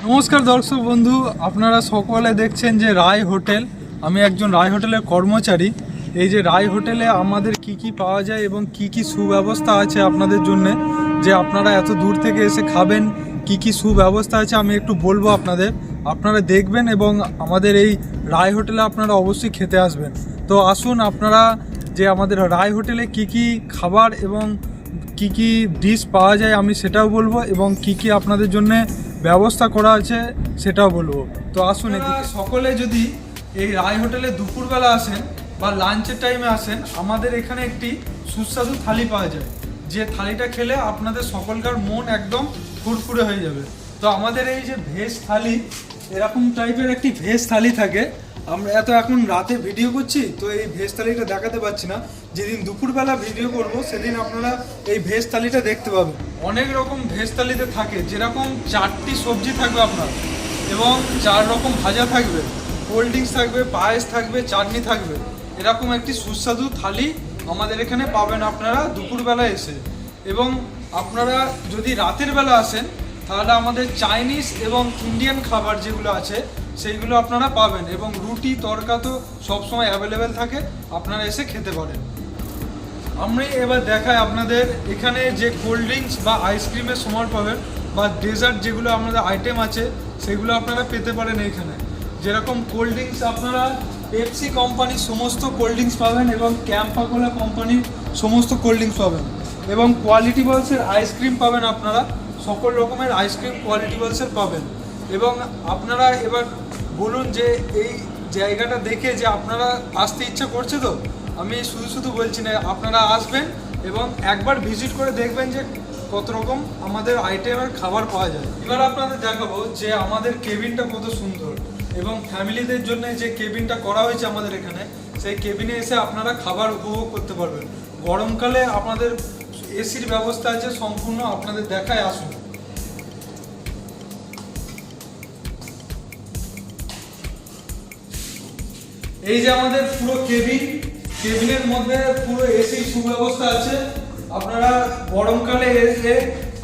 নমস্কার দর্শক বন্ধু, আপনারা সকলে দেখছেন যে রায় হোটেল। আমি একজন রায় হোটেলের কর্মচারী। এই যে রায় হোটেলে আমাদের কি কি পাওয়া যায় এবং কি কি সুব্যবস্থা আছে আপনাদের জন্য, যে আপনারা এত দূর থেকে এসে খাবেন, কি কি সুব্যবস্থা আছে আমি একটু বলবো আপনারা দেখবেন এবং আমাদের এই রায় হোটেলে আপনারা অবশ্যই খেতে আসবেন। তো আসুন, আপনারা যে আমাদের রায় হোটেলে কি কি খাবার এবং কি কি ডিশ পাওয়া যায় আমি সেটাও বলবো, এবং কি কি আপনাদের জন্য ব্যবস্থা করা আছে সেটাও বলবো। তো আসুন, এদিকে সকলে যদি এই রায় হোটেলে দুপুরবেলা আসেন বা লাঞ্চের টাইমে আসেন, আমাদের এখানে একটি সুস্বাদু থালি পাওয়া যায়, যে থালিটা খেলে আপনাদের সকলকার মন একদম ফুরফুরে হয়ে যাবে। তো আমাদের এই যে ভেজ থালি, এরকম টাইপের একটি ভেজ থালি থাকে। আমরা এখন রাতে ভিডিও করছি, তো এই ভেজ থালিটা দেখাতে পাচ্ছি না। যেদিন দুপুরবেলা ভিডিও করব সেদিন আপনারা এই ভেজ থালিটা দেখতে পাবেন। অনেক রকম ভেজ থালিতে থাকে, যেরকম 4টি সবজি থাকবে আপনার, এবং 4 রকম ভাজা থাকবে, কোল্ড ড্রিঙ্কস থাকবে, পায়েস থাকবে, চাটনি থাকবে। এরকম একটি সুস্বাদু থালি আমাদের এখানে পাবেন আপনারা দুপুরবেলা এসে। এবং আপনারা যদি রাতের বেলা আসেন, তাহলে আমাদের চাইনিজ এবং ইন্ডিয়ান খাবার যেগুলো আছে সেইগুলো আপনারা পাবেন, এবং রুটি তড়কা তো সবসময় অ্যাভেলেবেল থাকে, আপনারা এসে খেতে পারেন। আমি এবার দেখাই আপনাদের এখানে যে কোল্ড ড্রিঙ্কস বা আইসক্রিমের সময় পাবেন, বা ডেজার্ট যেগুলো আমাদের আইটেম আছে সেগুলো আপনারা পেতে পারেন এইখানে। যেরকম কোল্ড ড্রিঙ্কস আপনারা পেপসি কোম্পানির সমস্ত কোল্ড ড্রিঙ্কস পাবেন, এবং ক্যাম্পাকোলা কোম্পানির সমস্ত কোল্ড ড্রিঙ্কস পাবেন, এবং কোয়ালিটি বলসের আইসক্রিম পাবেন। আপনারা সকল রকমের আইসক্রিম কোয়ালিটি বলসের পাবেন। এবং আপনারা এবার বলুন যে এই জায়গাটা দেখে যে আপনারা আসতে ইচ্ছা করছে। তো আমি শুধু বলছি না, আপনারা আসবেন এবং একবার ভিজিট করে দেখবেন যে কত রকম আমাদের আইটেমের খাবার পাওয়া যায়। এবার আপনাদের দেখাবো যে আমাদের কেবিনটা কত সুন্দর, এবং ফ্যামিলিদের জন্য যে কেবিনটা করা হয়েছে আমাদের এখানে, সেই কেবিনে এসে আপনারা খাবার উপভোগ করতে পারবেন। গরমকালে আপনাদের এসির ব্যবস্থা আছে সম্পূর্ণ, আপনাদের দেখায়। আসুন। এই যে আমাদের পুরো কেবিনের মধ্যে পুরো এসির সুব্যবস্থা আছে। আপনারা গরমকালে এসে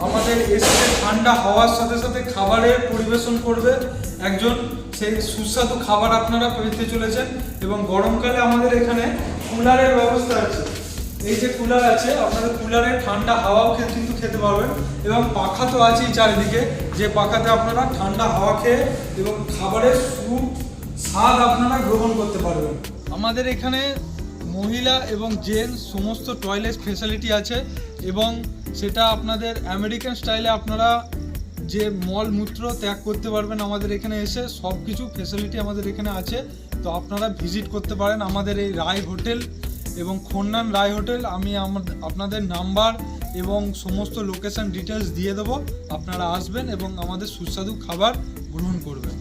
আমাদের এসিতে ঠান্ডা হওয়ার সাথে সাথে খাবারের পরিবেশন করবে একজন, সেই সুস্বাদু খাবার আপনারা পেতে চলেছেন। এবং গরমকালে আমাদের এখানে কুলারের ব্যবস্থা আছে। এই যে কুলার আছে, আপনারা কুলারে ঠান্ডা হাওয়াও কিন্তু খেতে পারবেন, এবং পাখা তো আছেই চারিদিকে, যে পাখাতে আপনারা ঠান্ডা হাওয়া খেয়ে এবং খাবারের স্বাদ আপনারা গ্রহণ করতে পারবেন। আমাদের এখানে মহিলা এবং জেন্টস সমস্ত টয়লেট ফেসিলিটি আছে, এবং সেটা আপনাদের আমেরিকান স্টাইলে আপনারা যে মলমূত্র ত্যাগ করতে পারবেন আমাদের এখানে এসে, সব কিছু ফেসিলিটি আমাদের এখানে আছে। তো আপনারা ভিজিট করতে পারেন আমাদের এই রায় হোটেল এবং খন্নান রায় হোটেল। আমি আপনাদের নাম্বার এবং সমস্ত লোকেশন ডিটেলস দিয়ে দেবো। আপনারা আসবেন এবং আমাদের সুস্বাদু খাবার গ্রহণ করবেন।